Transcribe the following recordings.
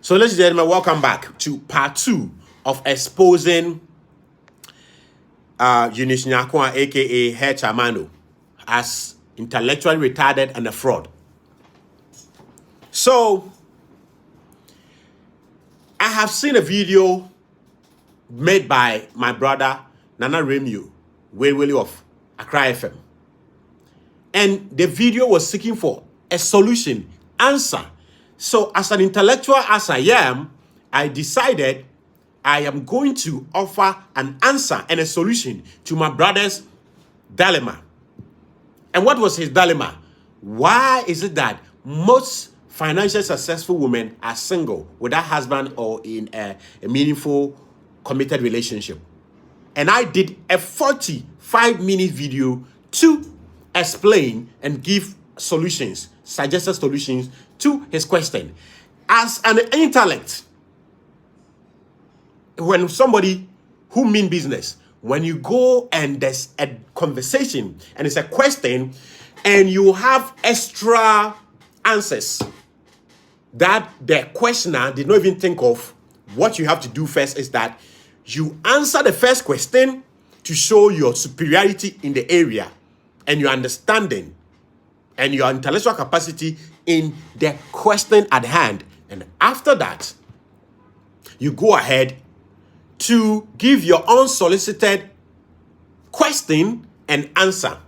So, ladies and gentlemen, welcome back to part 2 of exposing Eunice Nyakwa, aka Her Chamano, as intellectually retarded and a fraud. So, I have seen a video made by my brother Nana Remu, Willie of Accra FM. And the video was seeking for a solution, answer. So as an intellectual as I am, I decided I am going to offer an answer and a solution to my brother's dilemma. And what was his dilemma? Why is it that most financially successful women are single without husband or in a meaningful committed relationship? And I did a 45-minute video to explain and give solutions, suggested solutions to his question. As an intellect, when somebody who mean business, when you go and there's a conversation and it's a question and you have extra answers that the questioner did not even think of, what you have to do first is that you answer the first question to show your superiority in the area and your understanding and your intellectual capacity in the question at hand. And after that, you go ahead to give your unsolicited question and answer.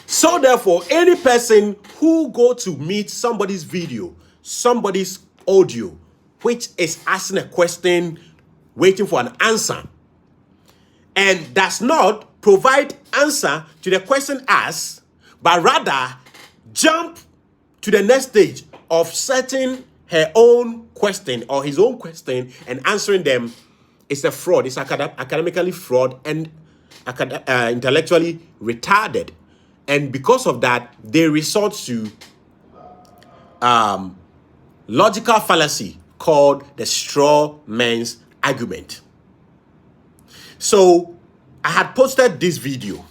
So therefore, any person who go to meet somebody's video, somebody's audio, which is asking a question, waiting for an answer, and does not provide answer to the question asked, but rather jump to the next stage of setting her own question or his own question and answering them, is a fraud. It's academically fraud and intellectually retarded. And because of that, they resort to logical fallacy called the straw man's argument. So I had posted this video.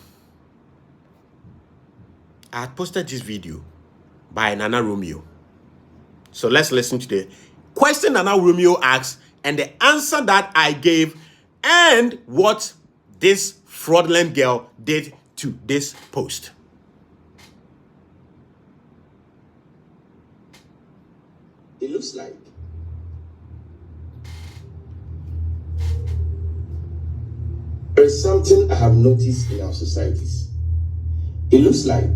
By Nana Romeo. So let's listen to the question Nana Romeo asked and the answer that I gave and what this fraudulent girl did to this post. It looks like there is something I have noticed in our societies. It looks like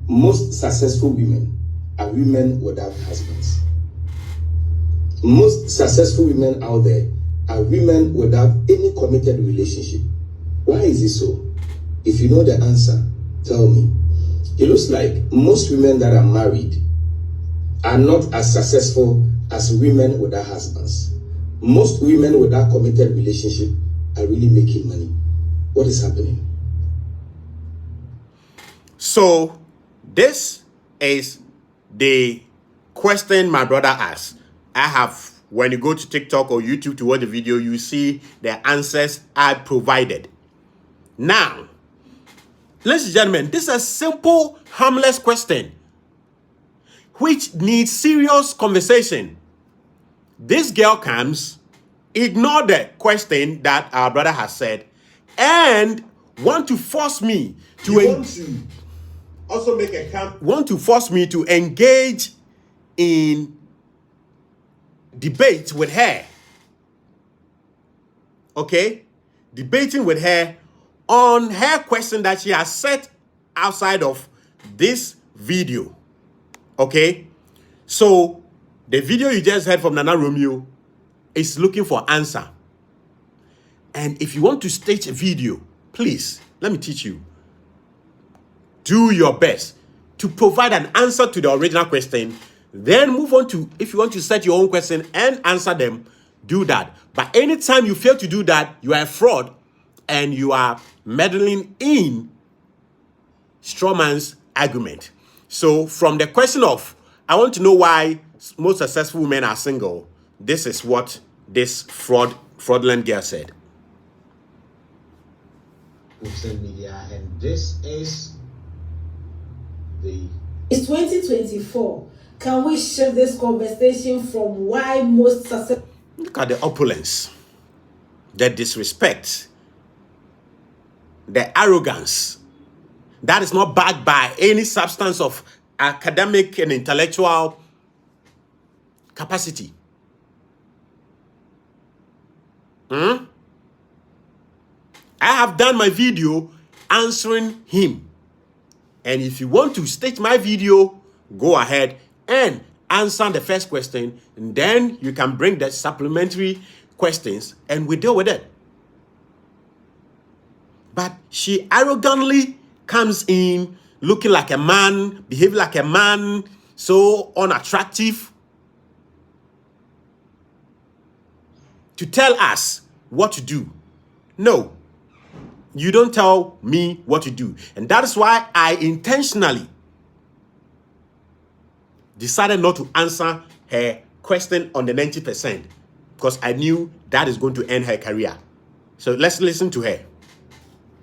most successful women are women without husbands. Most successful women out there are women without any committed relationship. Why is it so? If you know the answer, tell me. It looks like most women that are married are not as successful as women without husbands. Most women without committed relationship are really making money. What is happening? So this is the question my brother asked. I have, when you go to TikTok or YouTube to watch the video, you see the answers I provided. Now, ladies and gentlemen, this is a simple, harmless question which needs serious conversation. This girl comes, ignore the question that our brother has said, and want to force me to force me to engage in debate with her. Okay? Debating with her on her question that she has set outside of this video. Okay? So, the video you just heard from Nana Romeo is looking for answer. And if you want to stage a video, please, let me teach you. Do your best to provide an answer to the original question. Then move on to, if you want to set your own question and answer them, do that. But anytime you fail to do that, you are a fraud and you are meddling in strawman's argument. So from the question of, I want to know why most successful women are single, this is what this fraudulent girl said. Social media, and this is the... It's 2024, Can we shift this conversation from why most successful... Look at the opulence, the disrespect, the arrogance that is not backed by any substance of academic and intellectual capacity. I have done my video answering him. And if you want to state my video, go ahead and answer the first question. And then you can bring the supplementary questions and we deal with it. But she arrogantly comes in looking like a man, behaving like a man, so unattractive, to tell us what to do. No, you don't tell me what to do. And that is why I intentionally decided not to answer her question on the 90%, because I knew that is going to end her career. So let's listen to her.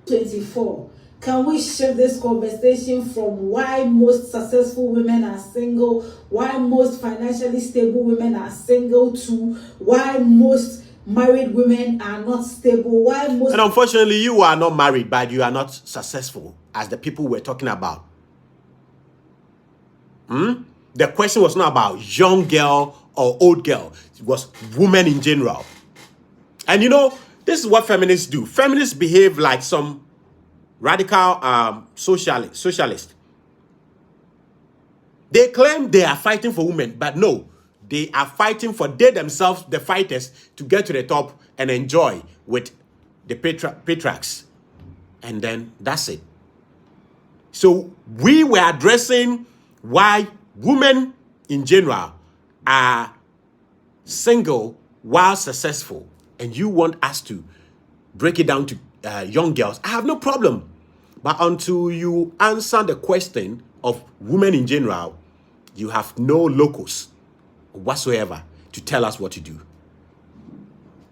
24. Can we shift this conversation from why most successful women are single, why most financially stable women are single, to why most married women are not stable, why most... And unfortunately, you are not married, but you are not successful, as the people we're talking about. The question was not about young girl or old girl. It was women in general. And you know, this is what feminists do. Feminists behave like some radical socialist. They claim they are fighting for women, but no, they are fighting for they themselves, the fighters, to get to the top and enjoy with the patriarchs. And then that's it. So we were addressing why women in general are single while successful. And you want us to break it down to young girls. I have no problem. But until you answer the question of women in general, you have no locus whatsoever to tell us what to do.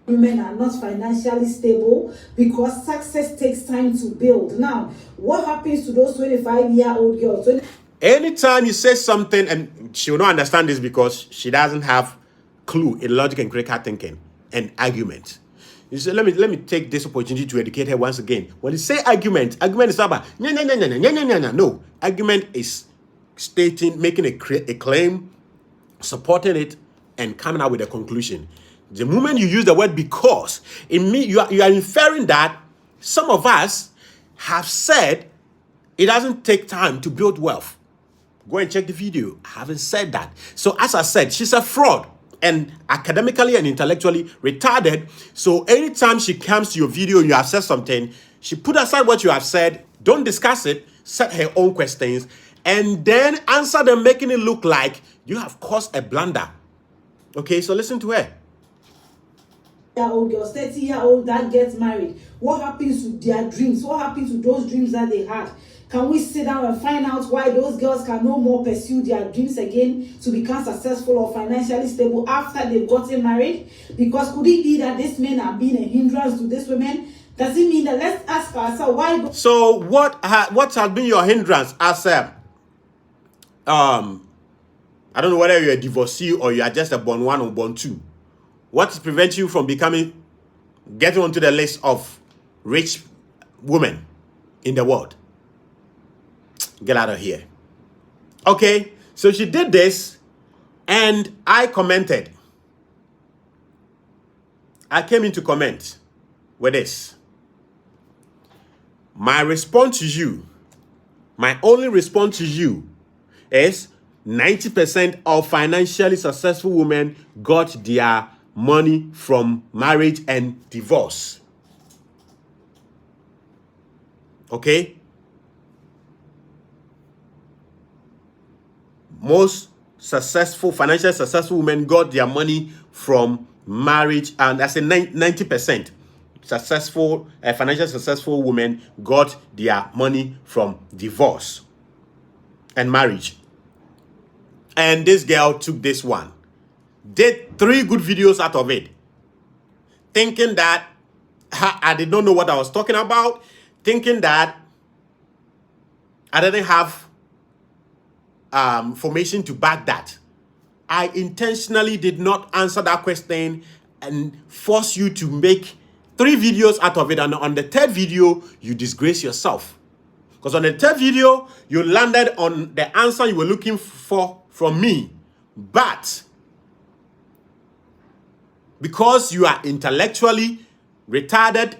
Women are not financially stable because success takes time to build. Now, what happens to those 25-year-old girls? Anytime you say something, and she will not understand this because she doesn't have clue in logic and critical thinking and argument. You say, let me take this opportunity to educate her once again. When you say argument is about no. Argument is stating, making a claim, supporting it, and coming out with a conclusion. The moment you use the word because, you are inferring that some of us have said it doesn't take time to build wealth. Go and check the video. I haven't said that. So as I said, she's a fraud and academically and intellectually retarded. So anytime she comes to your video and you have said something, she put aside what you have said, don't discuss it, set her own questions, and then answer them, making it look like you have caused a blunder. Okay, so listen to her. Old girls, 30-year-old that gets married. What happens to their dreams? What happens to those dreams that they had? Can we sit down and find out why those girls can no more pursue their dreams again to become successful or financially stable after they've gotten married? Because could it be that these men are being a hindrance to these women? Does it mean that, let's ask ourselves, why? So what has been your hindrance as a I don't know whether you're a divorcee or you are just a born one or born two. What prevents you from getting onto the list of rich women in the world? Get out of here. Okay, so she did this, and I commented. I came in to comment with this. My response to you, my only response to you is 90% of financially successful women got their money from marriage and divorce. Okay? Most financially successful women got their money from marriage, and I say 90% financially successful women got their money from divorce and marriage. And this girl took this one, did 3 good videos out of it, thinking that I did not know what I was talking about, thinking that I didn't have information to back that. I intentionally did not answer that question and force you to make 3 videos out of it. And on the 3rd video, you disgrace yourself. Because on the 3rd video, you landed on the answer you were looking for from me. But because you are intellectually retarded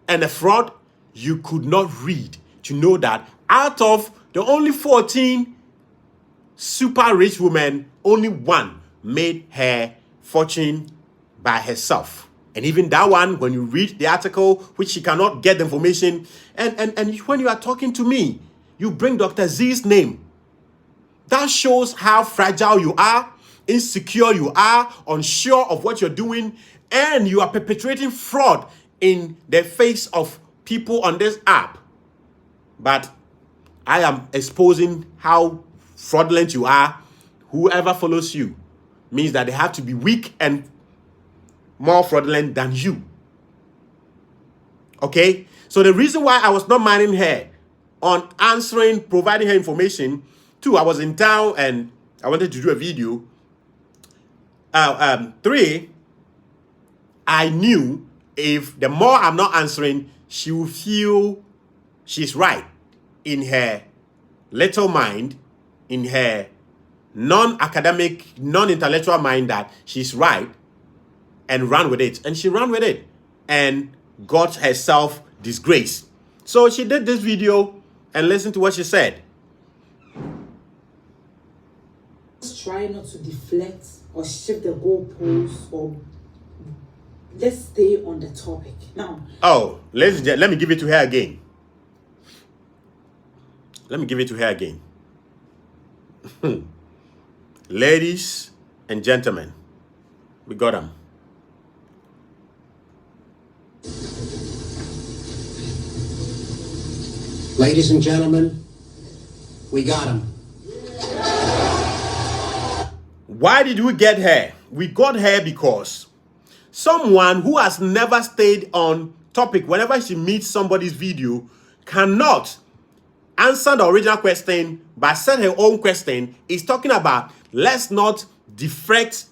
and a fraud, you could not read to know that out of the only 14 super rich women, only one made her fortune by herself. And even that one, when you read the article, which she cannot get the information, and when you are talking to me, you bring Dr. Z's name. That shows how fragile you are, insecure you are, unsure of what you're doing, and you are perpetrating fraud in the face of people on this app. But I am exposing how fraudulent you are. Whoever follows you means that they have to be weak and more fraudulent than you. Okay? So the reason why I was not minding her on answering, providing her information, 2, I was in town and I wanted to do a video. 3, I knew if the more I'm not answering, she will feel she's right in her little mind, in her non-academic, non-intellectual mind, that she's right, and run with it. And she ran with it and got herself disgraced. So she did this video and listen to what she said. Let's try not to deflect or shift the goalposts, or let's stay on the topic. Now, let me give it to her again. Let me give it to her again. Ladies and gentlemen, we got them. Ladies and gentlemen, we got him. Why did we get her? We got her because someone who has never stayed on topic, whenever she meets somebody's video, cannot answer the original question but said her own question, is talking about let's not deflect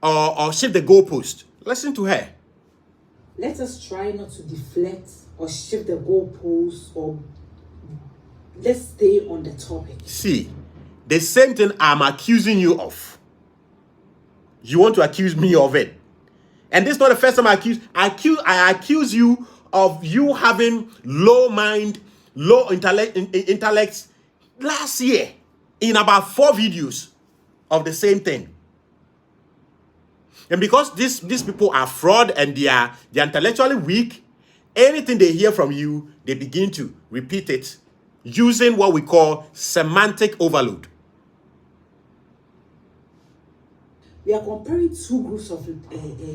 or shift the goalpost. Listen to her. let us try not to deflect or shift the goalposts, or let's stay on the topic. See, the same thing I'm accusing you of. You want to accuse me of it. And this is not the first time I accuse you of you having low mind, low intellect last year in about 4 videos of the same thing. And because these people are fraud and they're intellectually weak, anything they hear from you, they begin to repeat it using what we call semantic overload. We are comparing 2 groups of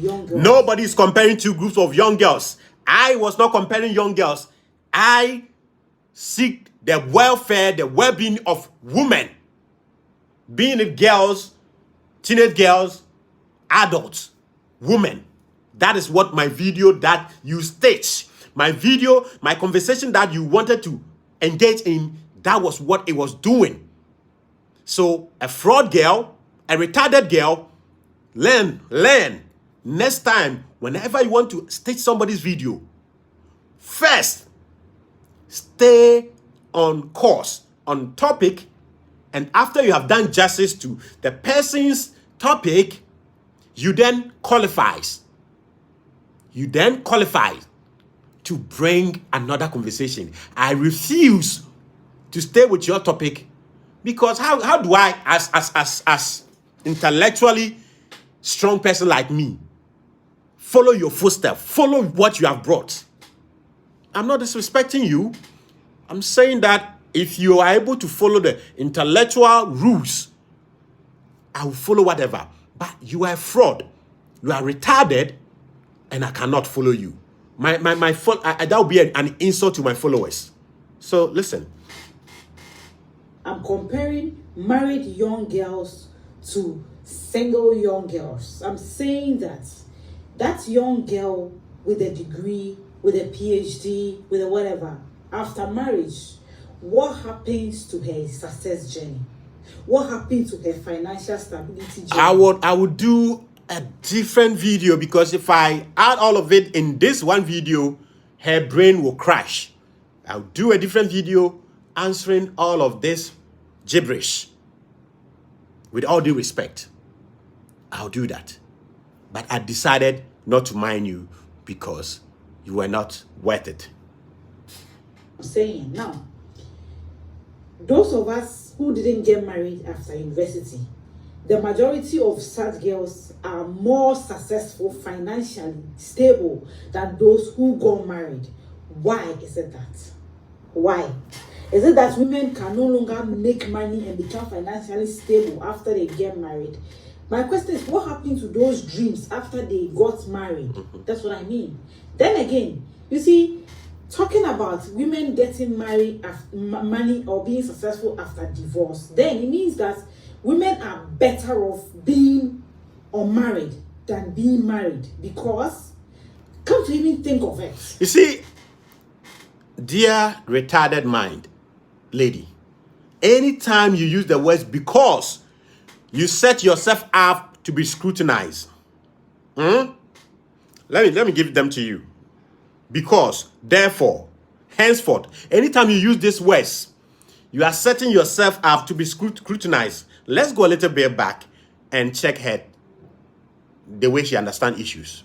young girls. Nobody is comparing 2 groups of young girls. I was not comparing young girls. I seek the welfare, the well-being of women. Being it girls, teenage girls, adults, women. That is what my video that you staged. My video, my conversation that you wanted to engage in, that was what it was doing. So a fraud girl, a retarded girl, learn. Next time, whenever you want to stage somebody's video, first, stay on course, on topic, and after you have done justice to the person's topic, you then qualify. You then qualify to bring another conversation. I refuse to stay with your topic because how do I, as intellectually strong person like me, follow your footsteps, follow what you have brought? I'm not disrespecting you. I'm saying that if you are able to follow the intellectual rules, I will follow whatever. But you are a fraud. You are retarded, and I cannot follow you. That will be an insult to my followers. So listen. I'm comparing married young girls to single young girls. I'm saying that young girl with a degree, with a PhD, with a whatever, after marriage, what happens to her success journey? What happened to her financial stability journey? I would do a different video, because if I add all of it in this one video, her brain will crash. I'll do a different video answering all of this gibberish. With all due respect, I'll do that. But I decided not to mind you because you were not worth it. Saying now, those of us who didn't get married after university, the majority of such girls are more successful, financially stable than those who got married. Why is it that? Why? Is it that women can no longer make money and become financially stable after they get married? My question is, what happened to those dreams after they got married? That's what I mean. Then again, you see, talking about women getting married after money or being successful after divorce, then it means that women are better off being unmarried than being married, because come to even think of it. You see, dear retarded mind lady, anytime you use the words because, you set yourself up to be scrutinized. Let me give them to you. Because, therefore, henceforth, anytime you use these words, you are setting yourself up to be scrutinized. Let's go a little bit back and check her, the way she understands issues.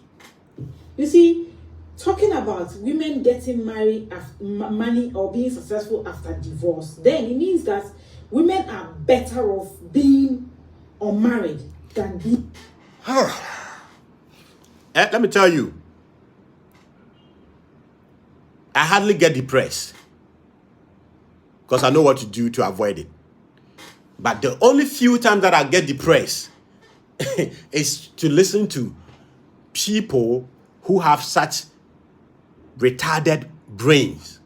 You see, talking about women getting married after money or being successful after divorce, then it means that women are better off being unmarried than being. Let me tell you, I hardly get depressed because I know what to do to avoid it. But the only few times that I get depressed is to listen to people who have such retarded brains.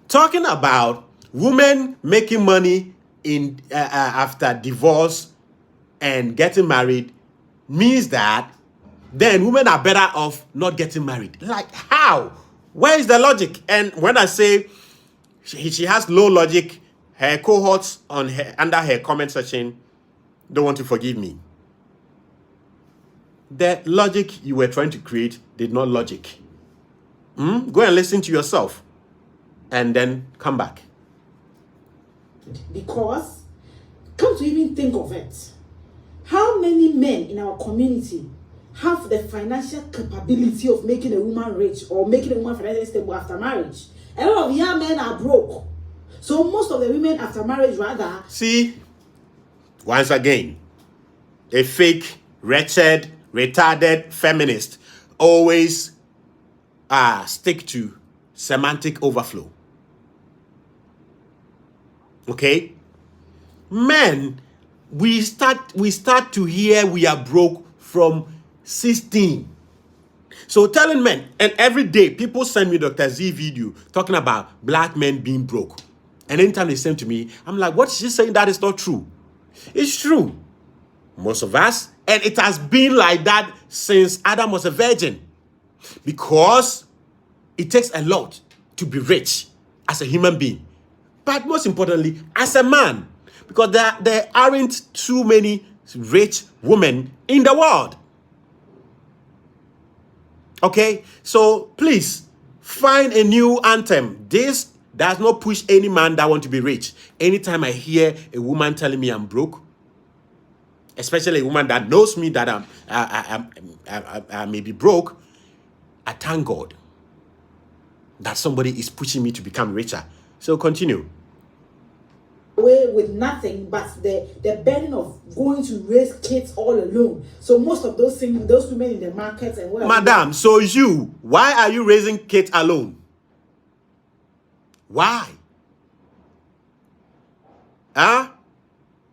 Talking about women making money in after divorce and getting married means that then women are better off not getting married. Like how? Where is the logic? And when I say she has low logic, her cohorts under her comment section don't want to forgive me. The logic you were trying to create did not logic. Go and listen to yourself and then come back. Because, come to even think of it, how many men in our community have the financial capability of making a woman rich or making a woman financially stable after marriage? A lot of young men are broke. So most of the women after marriage rather... See, once again, a fake, wretched, retarded feminist always stick to semantic overflow. Okay? Men, we start to hear we are broke from 16. So telling men, and every day people send me Dr. Z video talking about black men being broke. And anytime they send to me, I'm like, what is she saying that is not true? It's true. Most of us, and it has been like that since Adam was a virgin. Because it takes a lot to be rich as a human being. But most importantly, as a man. Because there aren't too many rich women in the world. Okay? So please, find a new anthem. This does not push any man that want to be rich. Anytime I hear a woman telling me I'm broke, especially a woman that knows me that I may be broke, I thank God that somebody is pushing me to become richer. So continue. Away with nothing but the burden of going to raise kids all alone. So most of those women in the markets and whatever. Madam, so why are you raising kids alone? Why? I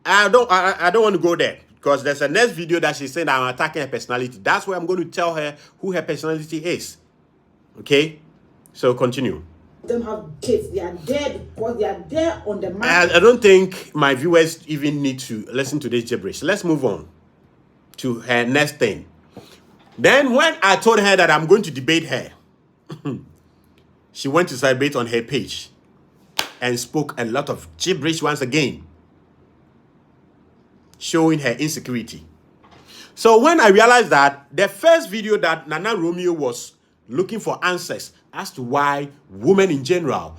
don't want to go there because there's a next video that she's saying I'm attacking her personality. That's where I'm going to tell her who her personality is. Okay? So continue. Them have kids, they are there because they are there on the market. I don't think my viewers even need to listen to this gibberish. Let's move on to her next thing. Then when I told her that I'm going to debate her, she went to celebrate on her page. and spoke a lot of gibberish once again, showing her insecurity. So when I realized that the first video that Nana Romeo was looking for answers as to why women in general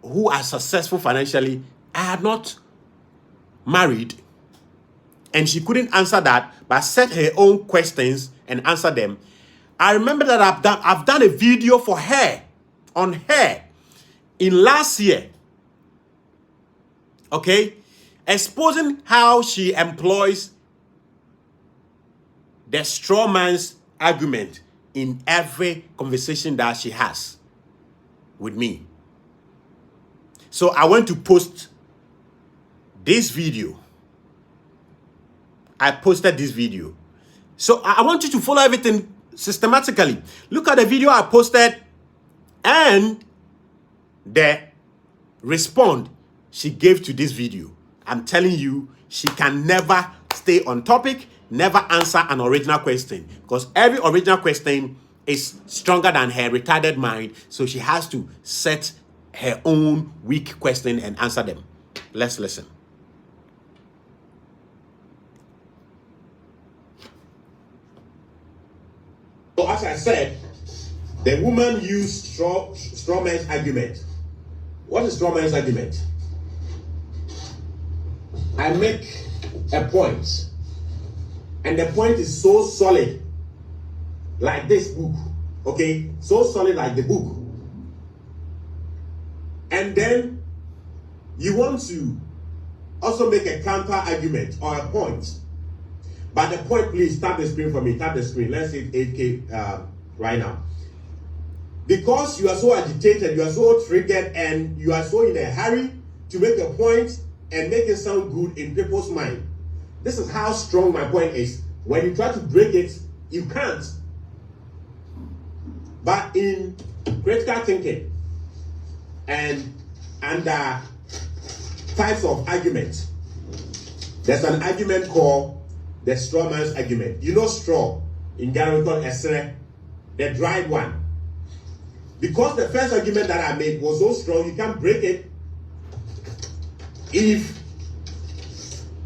who are successful financially are not married, and she couldn't answer that but set her own questions and answer them, I remember that I've done a video for her on her in last year, okay, exposing how she employs the straw man's argument in every conversation that she has with me. So I want to post this video. I posted this video. So I want you to follow everything systematically. Look at the video I posted and the response she gave to this video. I'm telling you, she can never stay on topic, never answer an original question, because every original question is stronger than her retarded mind, so she has to set her own weak question and answer them. Let's listen. So as I said, the woman used straw man's argument. What is straw man's argument? I make a point, and the point is so solid, like this book, okay? So solid like the book. And then you want to also make a counter argument or a point. But the point, please tap the screen for me. Tap the screen. Let's hit 8K right now. Because you are so agitated, you are so triggered, and you are so in a hurry to make a point and make it sound good in people's mind. This is how strong my point is. When you try to break it, you can't. But in critical thinking and under types of argument, there's an argument called the straw man's argument. You know straw in Ghana we call esere, the dried one. Because the first argument that I made was so strong, you can't break it. If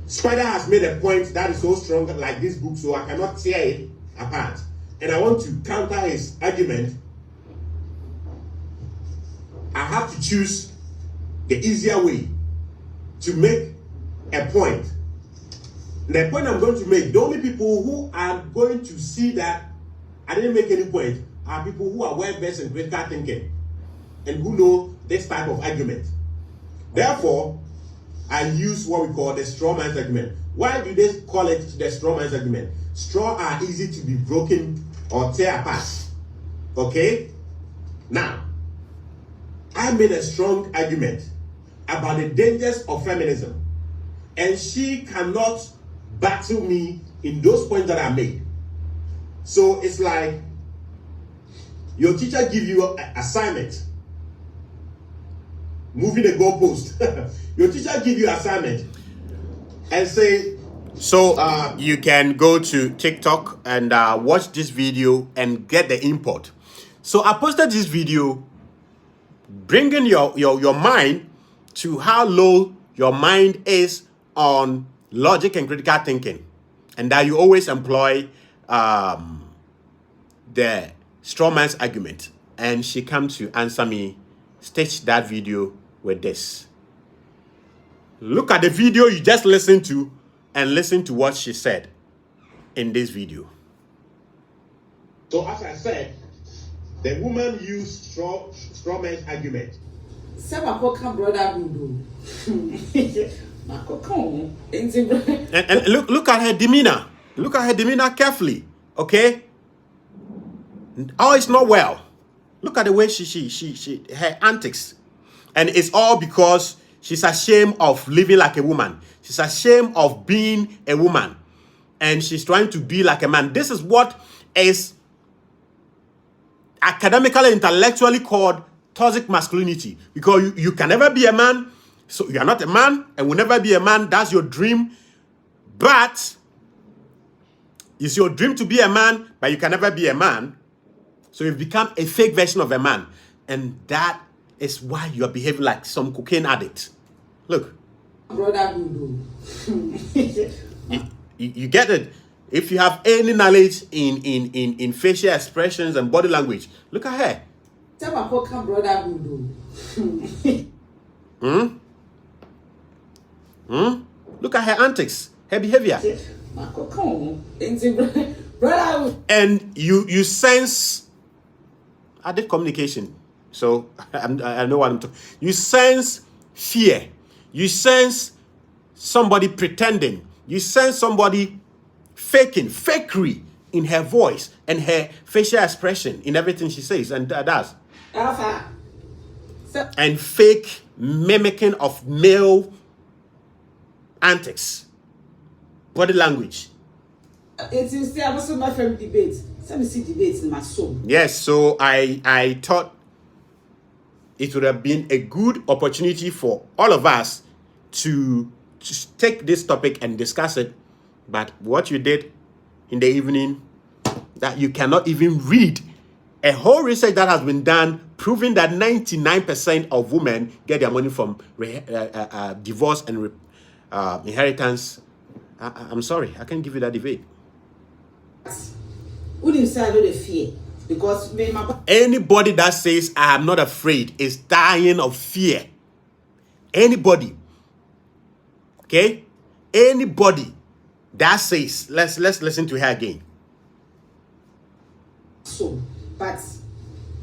Spider has made a point that is so strong like this book, so I cannot tear it apart, and I want to counter his argument, I have to choose the easier way to make a point. The point I'm going to make, the only people who are going to see that I didn't make any point are people who are well versed in critical thinking and who know this type of argument. Therefore, I use what we call the straw man's argument. Why do they call it the straw man's argument? Straw are easy to be broken or tear apart. Okay? Now, I made a strong argument about the dangers of feminism, and she cannot battle me in those points that I made. So it's like your teacher give you an assignment, moving the goalpost. Your teacher give you assignment and say, so you can go to TikTok and watch this video and get the input. So I posted this video bringing your mind to how low your mind is on logic and critical thinking, and that you always employ the straw man's argument. And she comes to answer me, stitch that video with this. Look at the video you just listened to and listen to what she said in this video. So as I said, the woman used straw man's argument. And look at her demeanor. Look at her demeanor carefully. Okay? Oh, it's not well. Look at the way she her antics. And it's all because she's ashamed of living like a woman. She's ashamed of being a woman. And she's trying to be like a man. This is what is academically, intellectually called toxic masculinity. Because you can never be a man. So you are not a man and will never be a man. That's your dream. But it's your dream to be a man, but you can never be a man. So you've become a fake version of a man. And that is why you are behaving like some cocaine addict. Look. Brotherhood. You get it. If you have any knowledge in facial expressions and body language, look at her. Tell my poker brotherhood. Look at her antics, her behavior. And you sense. I did communication, so I know what I'm talking. You sense fear. You sense somebody pretending. You sense somebody fakery in her voice and her facial expression in everything she says and does. And fake mimicking of male antics, body language. It is still also my favorite debate. Let me see debates in my soul. Yes, so I thought it would have been a good opportunity for all of us to take this topic and discuss it. But what you did in the evening, that you cannot even read a whole research that has been done proving that 99% of women get their money from divorce and inheritance. I'm sorry, I can't give you that debate. Wouldn't say I know the fear because anybody that says I am not afraid is dying of fear. Anybody, okay? Anybody that says, let's listen to her again. So, but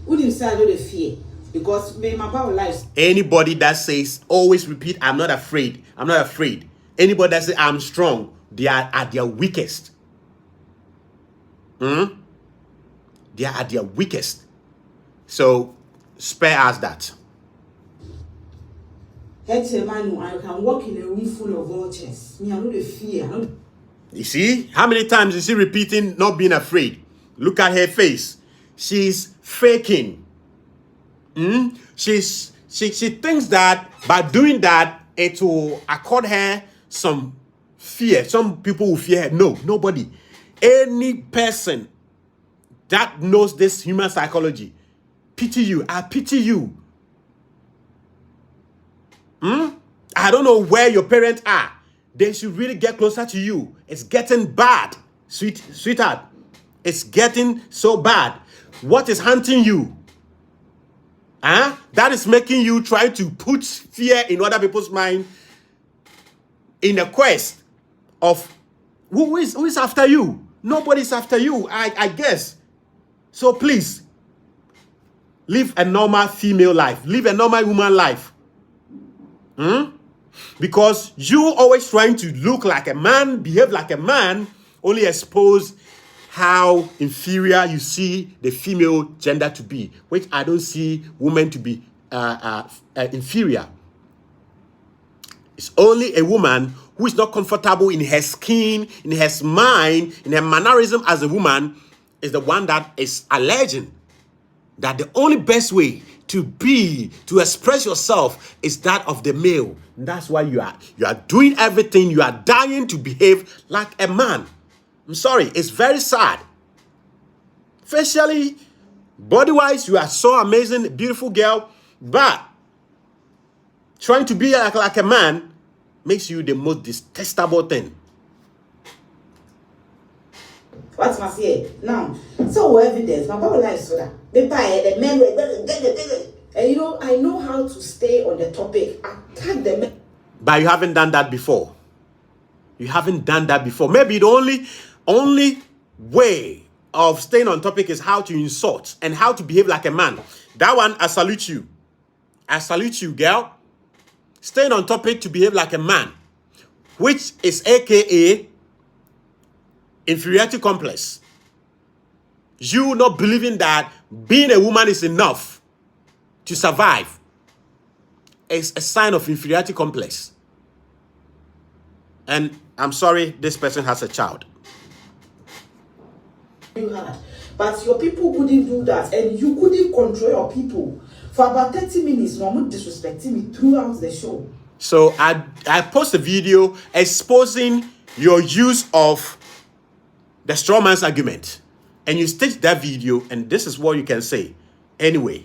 wouldn't say I know the fear because my power life. Anybody that says, always repeat, I'm not afraid. I'm not afraid. Anybody that says I'm strong, they are at their weakest. They are at their weakest. So spare us that. I can walk in a room full of vultures. Me, I know the fear. You see? How many times is she repeating not being afraid? Look at her face. She's faking. She thinks that by doing that, it will accord her some fear. Some people will fear her. No, nobody. Any person that knows this human psychology, pity you. I pity you. I don't know where your parents are. They should really get closer to you. It's getting bad, sweetheart. It's getting so bad. What is hunting you? That is making you try to put fear in other people's mind in a quest of who is after you. Nobody's after you, I guess. So please, live a normal female life. Live a normal woman life. Because you always trying to look like a man, behave like a man, only expose how inferior you see the female gender to be, which I don't see women to be inferior. It's only a woman who is not comfortable in her skin, in her mind, in her mannerism as a woman, is the one that is alleging that the only best way to express yourself is that of the male. And that's why you are doing everything. You are dying to behave like a man. I'm sorry, it's very sad. Facially, body-wise, you are so amazing, beautiful girl, but trying to be like a man makes you the most detestable thing. What's my fear? Now, so evidence, my power life so that the men and you know, I know how to stay on the topic. Attack the men. But you haven't done that before. You haven't done that before. Maybe the only way of staying on topic is how to insult and how to behave like a man. That one, I salute you. I salute you, girl. Staying on topic to behave like a man, which is AKA inferiority complex. You not believing that being a woman is enough to survive is a sign of inferiority complex. And I'm sorry, this person has a child. You had, but your people couldn't do that, and you couldn't control your people for about 30 minutes. No one disrespecting me throughout the show. So I post a video exposing your use of the strawman's argument, and you state that video, and this is what you can say. Anyway,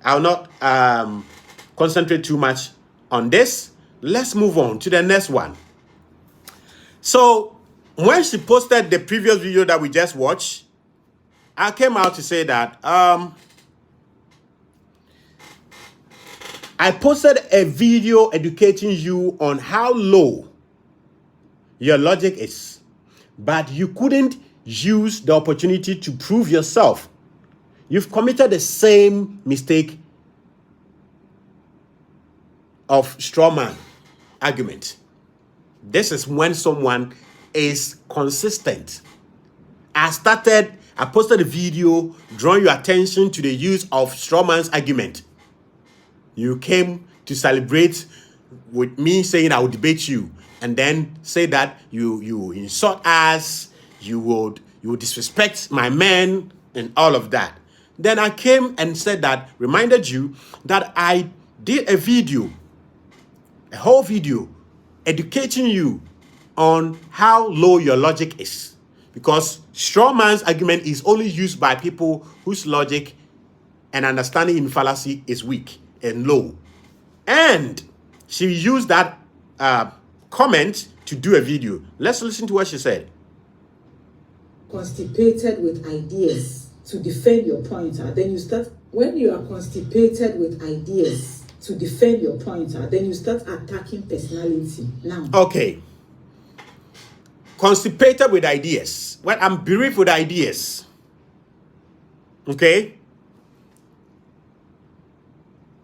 I'll not concentrate too much on this. Let's move on to the next one. So when she posted the previous video that we just watched, I came out to say that I posted a video educating you on how low your logic is, but you couldn't use the opportunity to prove yourself. You've committed the same mistake of strawman argument. This is when someone is consistent. I posted a video drawing your attention to the use of strawman's argument. You came to celebrate with me saying I would debate you, and then say that you insult us, you would disrespect my men and all of that. Then I came and said that, reminded you that I did a whole video educating you on how low your logic is. Because straw man's argument is only used by people whose logic and understanding in fallacy is weak and low. And she used that comment to do a video. Let's listen to what she said. Constipated with ideas to defend your point, then you start, when you are constipated with ideas to defend your point, then you start attacking personality. Now, okay, constipated with ideas. Well, I'm bereft with ideas. Okay,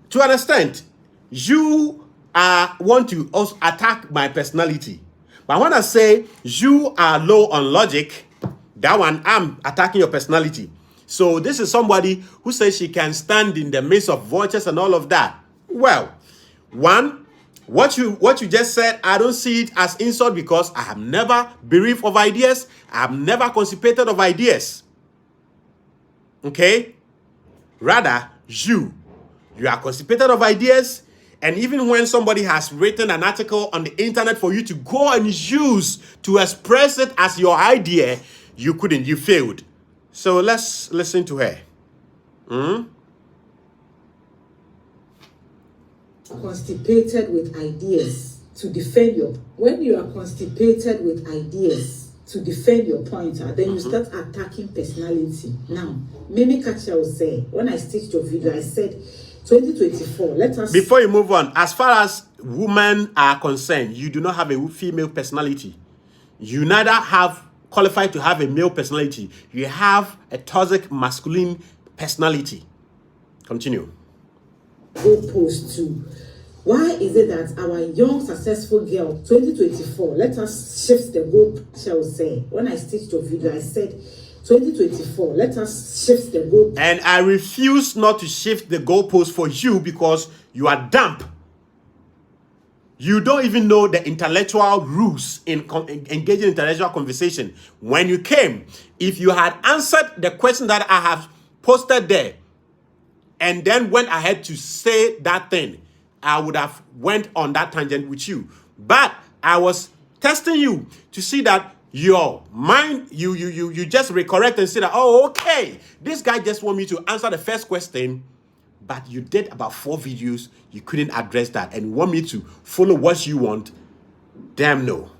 to understand, you want to also attack my personality, but when I say you are low on logic, that one I'm attacking your personality. So this is somebody who says she can stand in the midst of vultures and all of that. Well, one, what you just said, I don't see it as insult, because I have never bereft of ideas. I have never constipated of ideas. Okay? Rather, you are constipated of ideas. And even when somebody has written an article on the internet for you to go and use to express it as your idea, you couldn't, you failed. So let's listen to her. Constipated with ideas to defend your, when you are constipated with ideas to defend your point, then you start attacking personality. Now, Mimi Kacha will say, when I stitched your video, I said 2024, let us, before you move on, as far as women are concerned, you do not have a female personality. You neither have qualified to have a male personality. You have a toxic masculine personality. Continue. Goalpost to, why is it that our young successful girl 2024, let us shift the goal, shall we say, when I stitched your video, I said 2024, let us shift the goal. And I refuse not to shift the goalpost for you, because you are dumb. You don't even know the intellectual rules in engaging in intellectual conversation. When you came, if you had answered the question that I have posted there, and then went ahead to say that thing, I would have went on that tangent with you. But I was testing you to see that your mind, you just recorrect and say that, oh, okay, this guy just want me to answer the first question, but you did about 4 videos, you couldn't address that, and you want me to follow what you want. Damn no.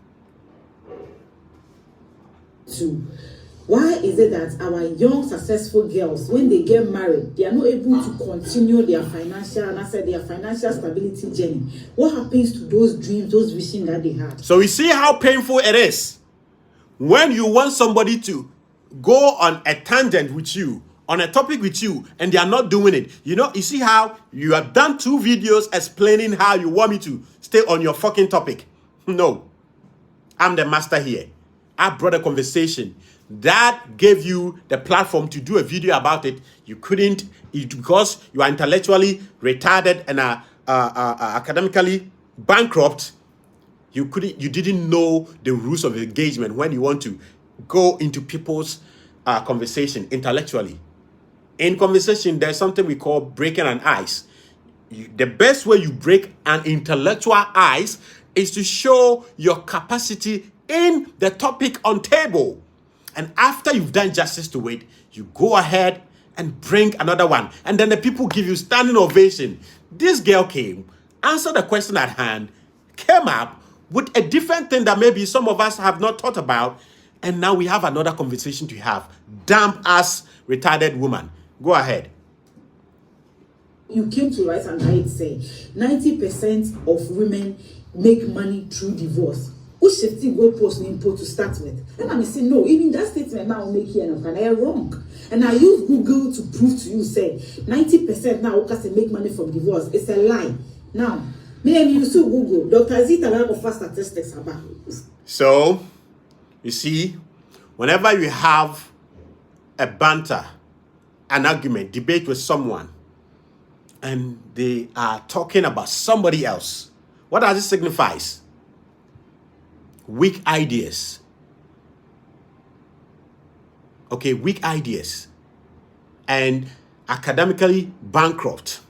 Why is it that our young successful girls, when they get married, they are not able to continue their financial, and I said their financial stability journey? What happens to those dreams, those visions that they had? So you see how painful it is when you want somebody to go on a tangent with you, on a topic with you, and they are not doing it. You know, you see how you have done 2 videos explaining how you want me to stay on your fucking topic. No, I'm the master here. I brought a conversation that gave you the platform to do a video about it. You couldn't, because you are intellectually retarded and academically bankrupt. You didn't know the rules of engagement when you want to go into people's conversation intellectually. In conversation, there's something we call breaking an ice. The best way you break an intellectual ice is to show your capacity in the topic on table. And after you've done justice to it, you go ahead and bring another one. And then the people give you standing ovation. This girl came, answered the question at hand, came up with a different thing that maybe some of us have not thought about. And now we have another conversation to have. Damn ass retarded woman. Go ahead. You came to write and write say 90% of women make money through divorce. Who should still go post input to start with? And I'm saying no, even that statement now make here and I wrong. And I use Google to prove to you say 90% now can make money from divorce. It's a lie. Now, me and you still Google. Dr. Zita offer statistics about. So, you see, whenever you have a banter, an argument, debate with someone, and they are talking about somebody else, what does it signify? Weak ideas. Okay, weak ideas. And academically bankrupt,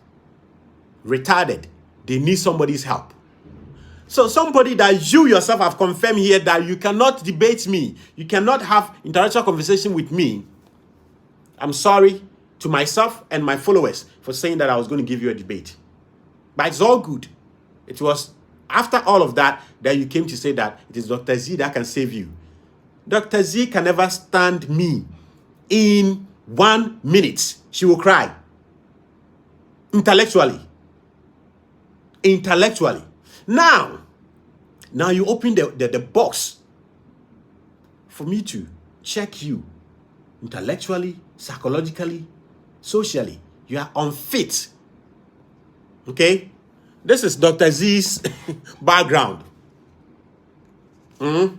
retarded. They need somebody's help. So somebody that you yourself have confirmed here that you cannot debate me, you cannot have intellectual conversation with me. I'm sorry to myself and my followers for saying that I was going to give you a debate. But it's all good. It was after all of that that you came to say that it is Dr. Z that can save you. Dr. Z can never stand me. In 1 minute, she will cry. Intellectually. Now you open the box for me to check you intellectually, psychologically, socially. You are unfit. Okay? This is Dr. Z's background. This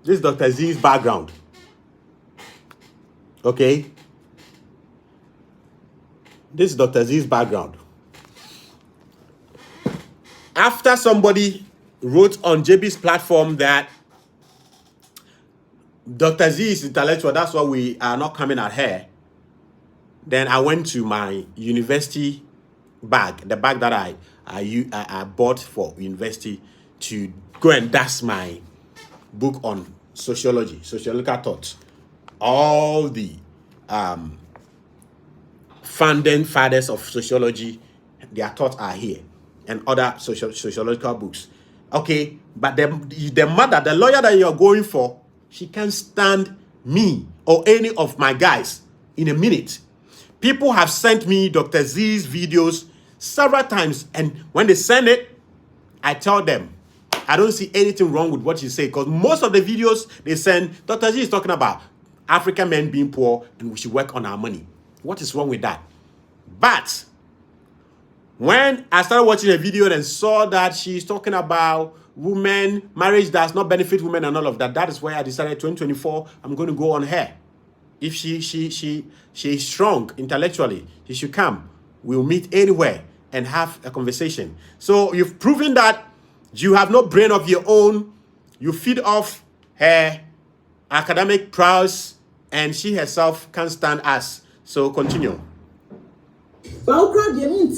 is Dr. Z's background. Okay? This is Dr. Z's background. After somebody wrote on JB's platform that Dr. Z is intellectual, that's why we are not coming at her, then I went to my university bag, the bag that I bought for university, to go and dust my book on sociology, sociological thought. All the founding fathers of sociology, their thoughts are here, and other sociological books. Okay, but the mother, the lawyer that you're going for, she can't stand me or any of my guys in a minute. People have sent me Dr. Z's videos several times, and when they send it, I tell them, I don't see anything wrong with what you say, because most of the videos they send, Dr. Z is talking about African men being poor and we should work on our money. What is wrong with that? But when I started watching a video and saw that she's talking about women, marriage does not benefit women and all of that, that is why I decided 2024, I'm going to go on her. If she is strong intellectually, she should come. We'll meet anywhere and have a conversation. So you've proven that you have no brain of your own. You feed off her academic prowess, and she herself can't stand us. So continue. But you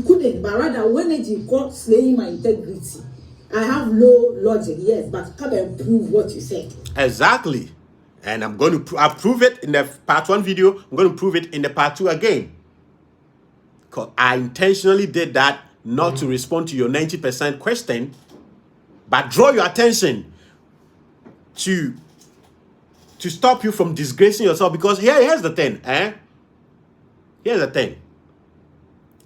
couldn't, but rather when it caught slaying my integrity. I have low logic, yes, but come and prove what you said. Exactly. And I'm going to prove it in the part 1 video. I'm going to prove it in the part 2 again. Because I intentionally did that not to respond to your 90% question, but draw your attention to stop you from disgracing yourself. Because here's the thing, Here's the thing.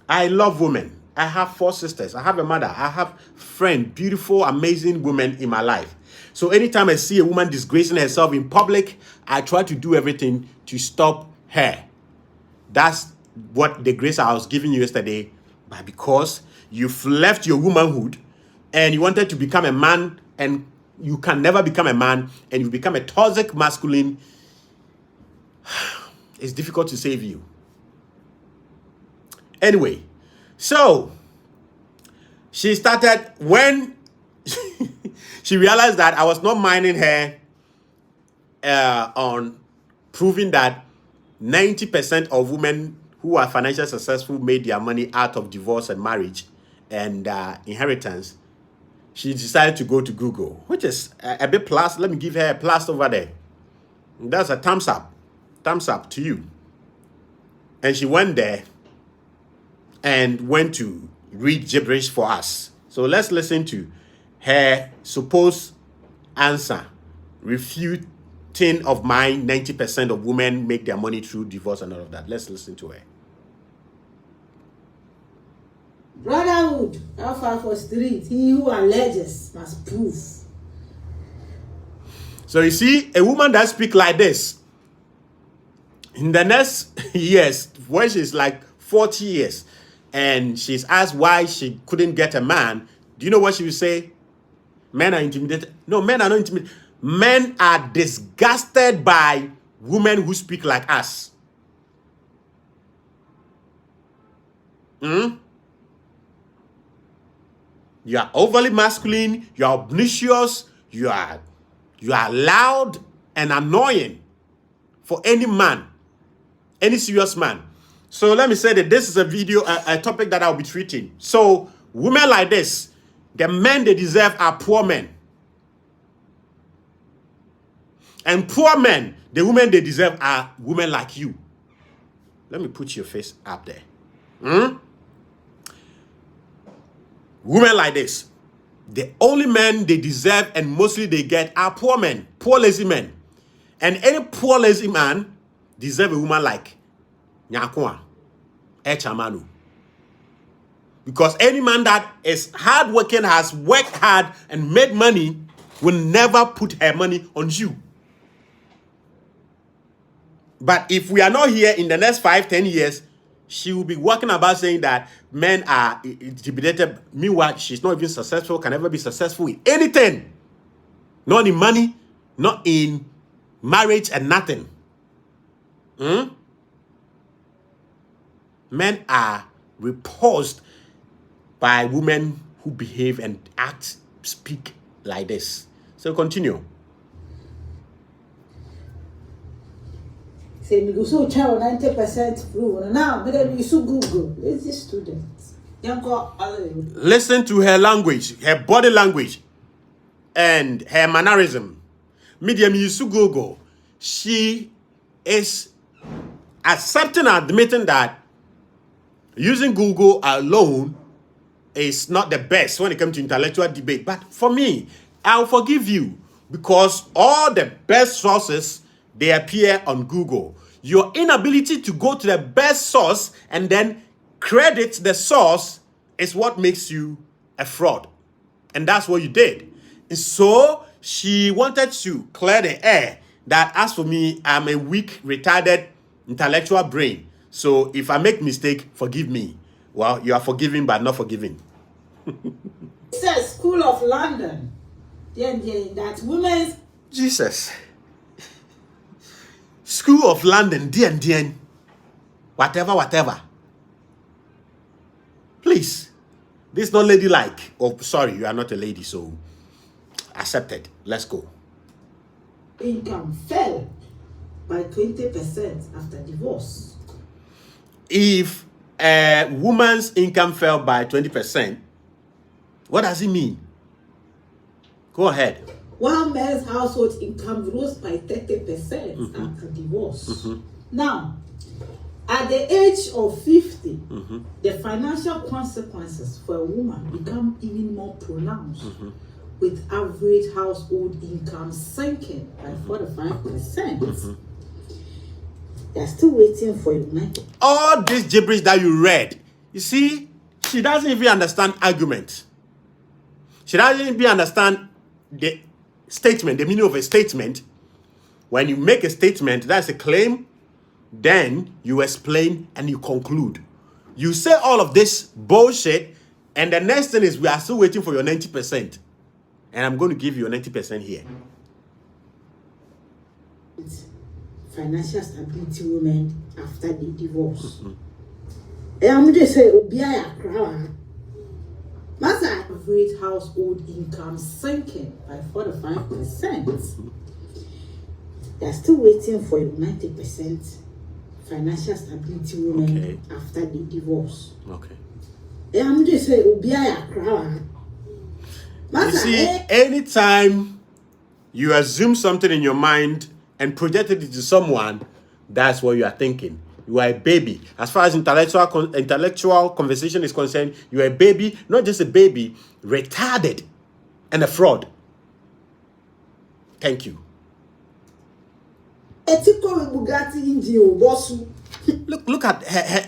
I love women. I have 4 sisters. I have a mother. I have friends, beautiful, amazing women in my life. So anytime I see a woman disgracing herself in public, I try to do everything to stop her. That's what the grace I was giving you yesterday. But because you've left your womanhood and you wanted to become a man, and you can never become a man, and you become a toxic masculine, it's difficult to save you. Anyway, so she started when she realized that I was not minding her on proving that 90% of women who are financially successful made their money out of divorce and marriage and inheritance. She decided to go to Google, which is a bit plus. Let me give her a plus over there. That's a thumbs up. thumbs up to you. And she went there and went to read gibberish for us. So let's listen to her supposed answer, refuting of my 90% of women make their money through divorce and all of that. Let's listen to her. Brotherhood, how far for street? He who alleges must prove. So you see, a woman that speaks like this, in the next years, when she's like 40 years, and she's asked why she couldn't get a man, do you know what she will say? Men are intimidated. No, men are not intimidated. Men are disgusted by women who speak like us. You are overly masculine, you are obnoxious, you are loud and annoying for any man, any serious man. So let me say that this is a video, a topic that I'll be treating. So women like this, the men they deserve are poor men. And poor men, the women they deserve are women like you. Let me put your face up there. Women like this, the only men they deserve and mostly they get are poor men, poor lazy men. And any poor lazy man deserve a woman like Nyakwa, Echamanu. Because any man that is hardworking, has worked hard and made money, will never put her money on you. But if we are not here in the next 5-10 years, she will be walking about saying that men are intimidated. Meanwhile, she's not even successful, can never be successful in anything. Not in money, not in marriage, and nothing. Men are repulsed by women who behave and act, speak like this. So continue. Say me go so child 90% prove. Now, but you so Google. Lazy students. Listen to her language, her body language, and her mannerism. Medium Yusu Google. She is accepting and admitting that using Google alone is not the best when it comes to intellectual debate. But for me, I'll forgive you because all the best sources, they appear on Google. Your inability to go to the best source and then credit the source is what makes you a fraud. And that's what you did. And so she wanted to clear the air that as for me, I'm a weak, retarded, intellectual brain. So if I make mistake, forgive me. Well, you are forgiving but not forgiving. It says School of London. That women's Jesus. School of London, DN. Whatever. Please. This is not ladylike. Oh, sorry, you are not a lady, so accepted. Let's go. income fell by 20% after divorce. If a woman's income fell by 20%, what does it mean? Go ahead. While men's household income rose by 30% after divorce. Now, at the age of 50, the financial consequences for a woman become even more pronounced, with average household income sinking by 45%. They're still waiting for United. All this gibberish that you read, you see, she doesn't even understand argument. She doesn't even understand the statement, the meaning of a statement. When you make a statement, that's a claim, then you explain and you conclude. You say all of this bullshit, and the next thing is we are still waiting for your 90%. And I'm going to give you a 90% here. Financial stability women after the divorce. I'm just saying, Masa average household income sinking by 45%. They're still waiting for 90% financial stability women after the divorce. Okay. I'm just saying, You see, anytime you assume something in your mind and project it to someone, That's what you are thinking. You are a baby. As far as intellectual conversation is concerned, you are a baby, not just a baby, retarded and a fraud. Thank you. Look at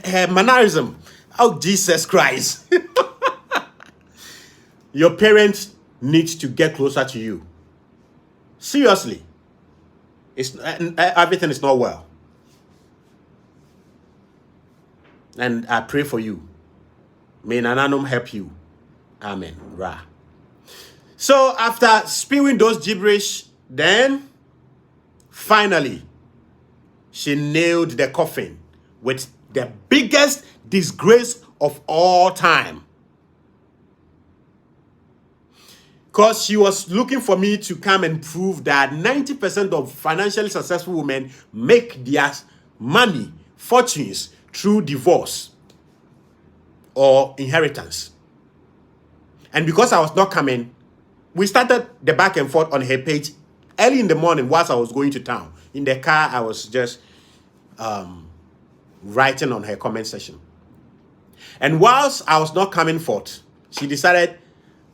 her mannerism. Oh, Jesus Christ. Your parents need to get closer to you. Seriously. Everything is not well. And I pray for you. May Nananum help you. Amen. Ra. So after spewing those gibberish, then finally she nailed the coffin with the biggest disgrace of all time. Because she was looking for me to come and prove that 90% of financially successful women make their money, fortunes, through divorce or inheritance. And because I was not coming, we started the back and forth on her page early in the morning whilst I was going to town. In the car, I was just writing on her comment section. And whilst I was not coming forth, she decided,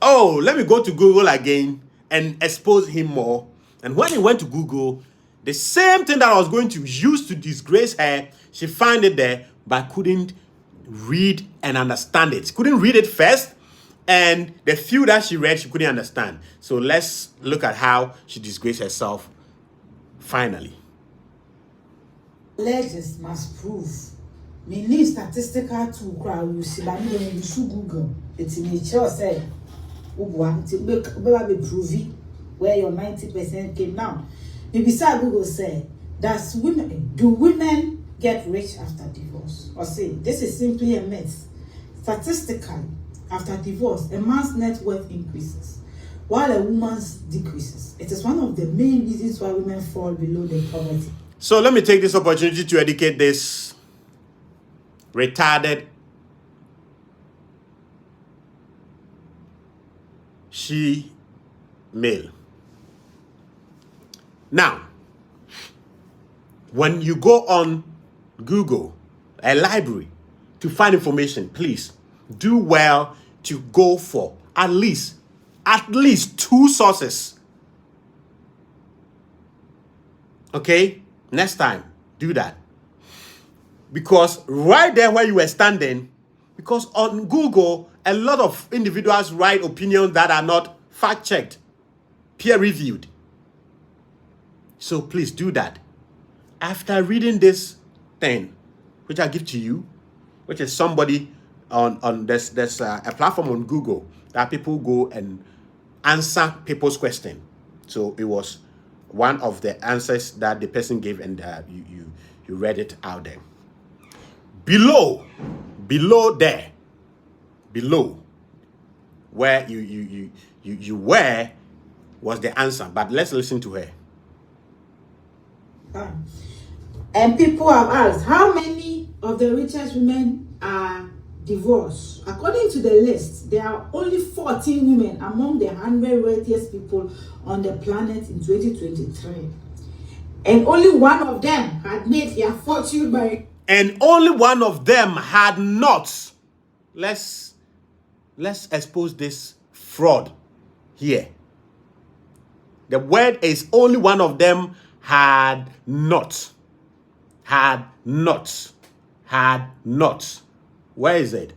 oh, let me go to Google again and expose him more. And when he went to Google, the same thing that I was going to use to disgrace her, she found it there, but couldn't read and understand it. She couldn't read it first, and the few that she read, she couldn't understand. So let's look at how she disgraced herself finally. Legends must prove. Me need statistical to crowd you see, but me don't use Google. It's in nature say, to be prove where your 90% came now. Maybe beside Google say, do women get rich after divorce? Or say, this is simply a myth. Statistically, after divorce, a man's net worth increases, while a woman's decreases. It is one of the main reasons why women fall below the poverty. So let me take this opportunity to educate this retarded she-male. Now, when you go on Google, a library, to find information, please do well to go for at least 2 sources. Okay? Next time, do that. Because right there where you were standing, because on Google, a lot of individuals write opinions that are not fact-checked, peer-reviewed. So please do that. After reading this thing, which I give to you, which is somebody on there's a platform on Google that people go and answer people's question. So it was one of the answers that the person gave, and you read it out there. Below there, below where you were was the answer. But let's listen to her. And people have asked, how many of the richest women are divorced? According to the list, there are only 14 women among the 100 wealthiest people on the planet in 2023. And only one of them had made their fortune by... And only one of them had not. Let's expose this fraud here. The word is only one of them had not. Had not. Had not. Where is it?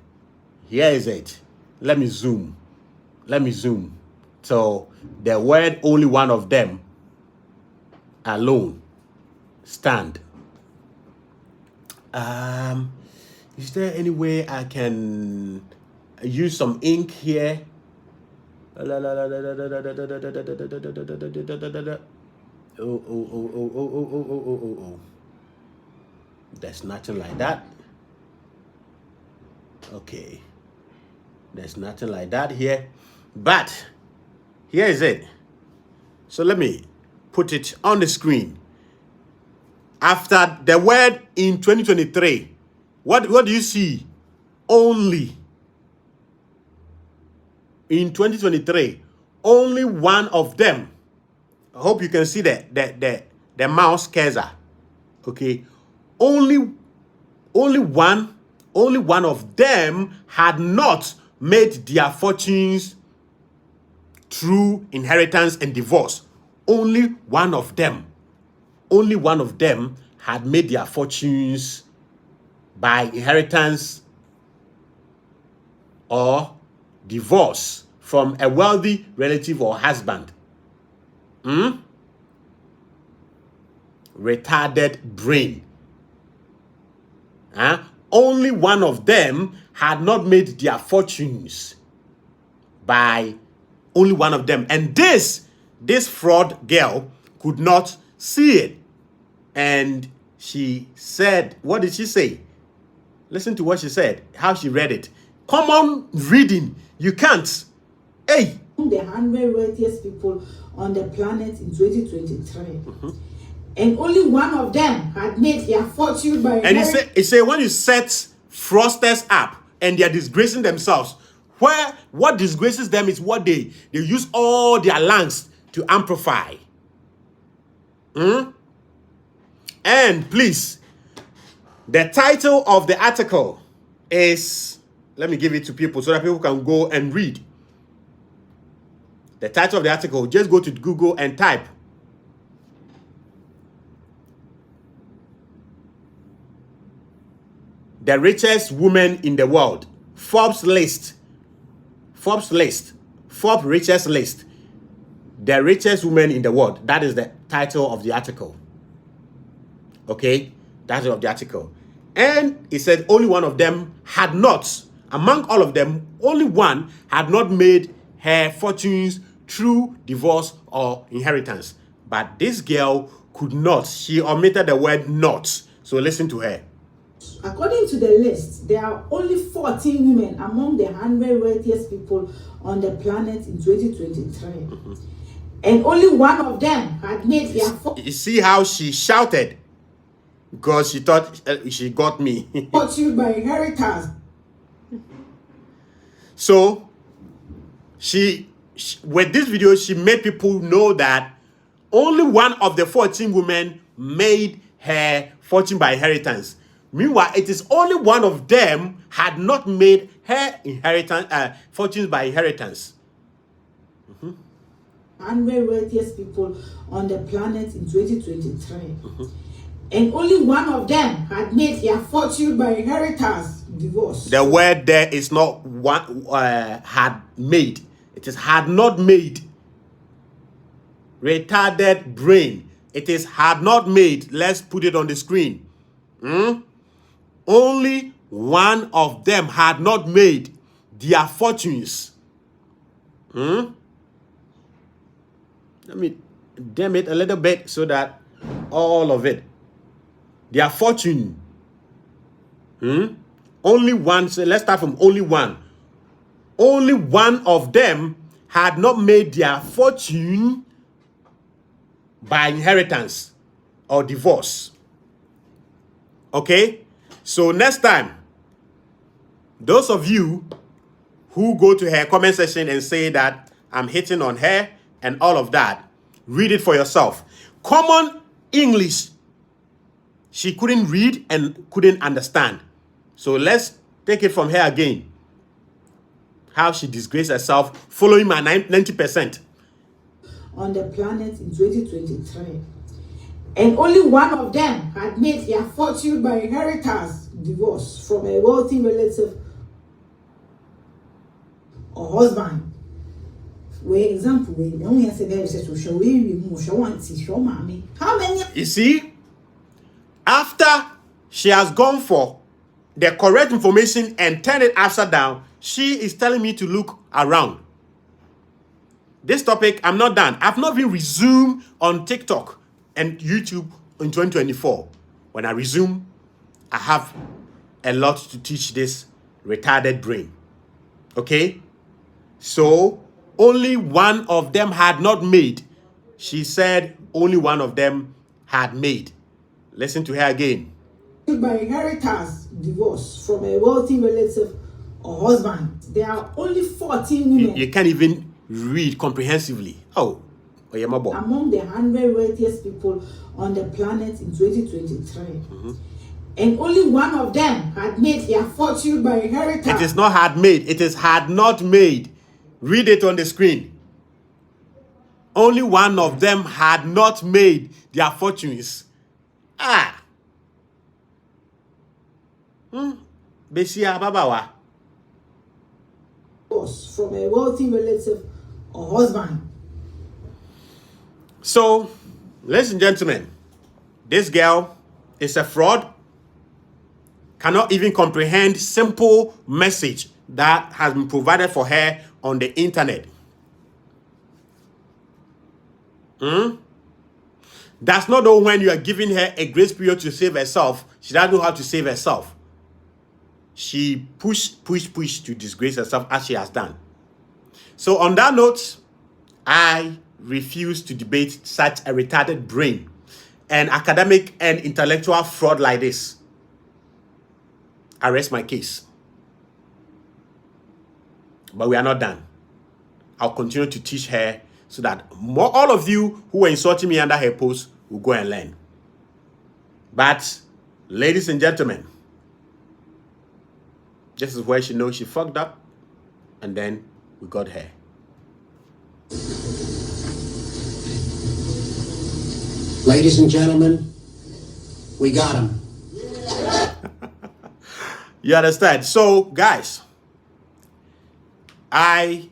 Here is it. Let me zoom. So the word only one of them alone stand. Is there any way I can use some ink here? Oh. There's nothing like that. Okay. There's nothing like that here. But here is it. So let me put it on the screen. After the word in 2023, what do you see? Only. In 2023, only one of them. I hope you can see the mouse cursor. Okay. only one of them had not made their fortunes through inheritance and divorce. Only one of them had made their fortunes by inheritance or divorce from a wealthy relative or husband. Retarded brain. Only one of them had not made their fortunes by only one of them. And this fraud girl could not see it. And she said, what did she say? Listen to what she said, how she read it. Common reading. You can't. Hey. The 100 wealthiest people on the planet in 2023. And only one of them had made their fortune by... And it say when you set fraudsters up and they are disgracing themselves, what disgraces them is what they use all their lungs to amplify. And please, the title of the article is, let me give it to people so that people can go and read. The title of the article, just go to Google and type "The richest woman in the world." Forbes richest list. The richest woman in the world. That is the title of the article. Okay, that's of the article. And it said only one of them had not, among all of them, only one had not made her fortunes through divorce or inheritance. But this girl could not. She omitted the word "not." So listen to her. According to the list, there are only 14 women among the 100 wealthiest people on the planet in 2023. And only one of them had made their fortune. You see how she shouted? Because she thought she got me. Fortune by inheritance. So, she with this video, she made people know that only one of the 14 women made her fortune by inheritance. Meanwhile, it is only one of them had not made her fortunes by inheritance. 100 wealthiest people on the planet in 2023. And only one of them had made their fortune by inheritance, divorce. The word there is not one had made. It is had not made. Retarded brain. It is had not made. Let's put it on the screen. Only one of them had not made their fortunes. Let me dim it a little bit so that all of it. Their fortune. Only one. So let's start from only one. Only one of them had not made their fortune by inheritance or divorce. Okay? So next time, those of you who go to her comment section and say that I'm hitting on her and all of that, read it for yourself. Common English, she couldn't read and couldn't understand. So let's take it from her again. How she disgraced herself following my 90%. On the planet in 2023. And only one of them had made their fortune by inheritance, divorce from a wealthy relative or husband. Example, how many? You see, after she has gone for the correct information and turned it upside down, she is telling me to look around. This topic, I'm not done. I've not been resumed on TikTok and YouTube in 2024. When I resume, I have a lot to teach this retarded brain. Okay? So, only one of them had not made. She said only one of them had made. Listen to her again. By inheritance, divorce from a wealthy relative or husband. There are only 14 women. You can't even read comprehensively. Among the 100 wealthiest people on the planet in 2023. and only one of them had made their fortune by inheritance. It is not had made, it is had not made. Read it on the screen. Only one of them had not made their fortunes. Besia babawa. From a wealthy relative or husband. So, ladies and gentlemen, this girl is a fraud. Cannot even comprehend simple message that has been provided for her on the internet. Does not know when you are giving her a grace period to save herself. She doesn't know how to save herself. She push to disgrace herself as she has done. So on that note, I refuse to debate such a retarded brain and academic and intellectual fraud like this. I rest my case. But we are not done. I'll continue to teach her so that all of you who were insulting me under her post will go and learn. But, ladies and gentlemen, this is where she knows she fucked up, and then we got her. Ladies and gentlemen, we got him. You understand? So, guys, I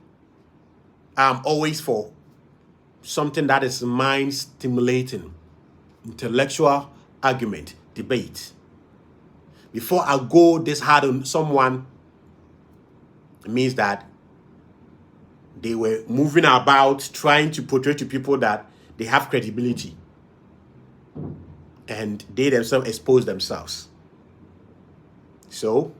am always for something that is mind-stimulating, intellectual argument, debate. Before I go this hard on someone, it means that they were moving about trying to portray to people that they have credibility. And they themselves expose themselves. So,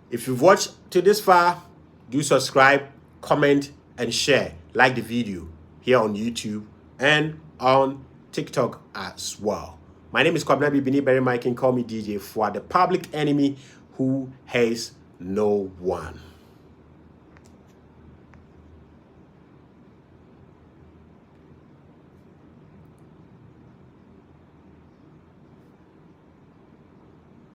if you've watched to this far, do subscribe, comment, and share. Like the video here on YouTube and on TikTok as well. My name is Kwabena Bibini Berry Mike, and call me DJ for the public enemy who has no one.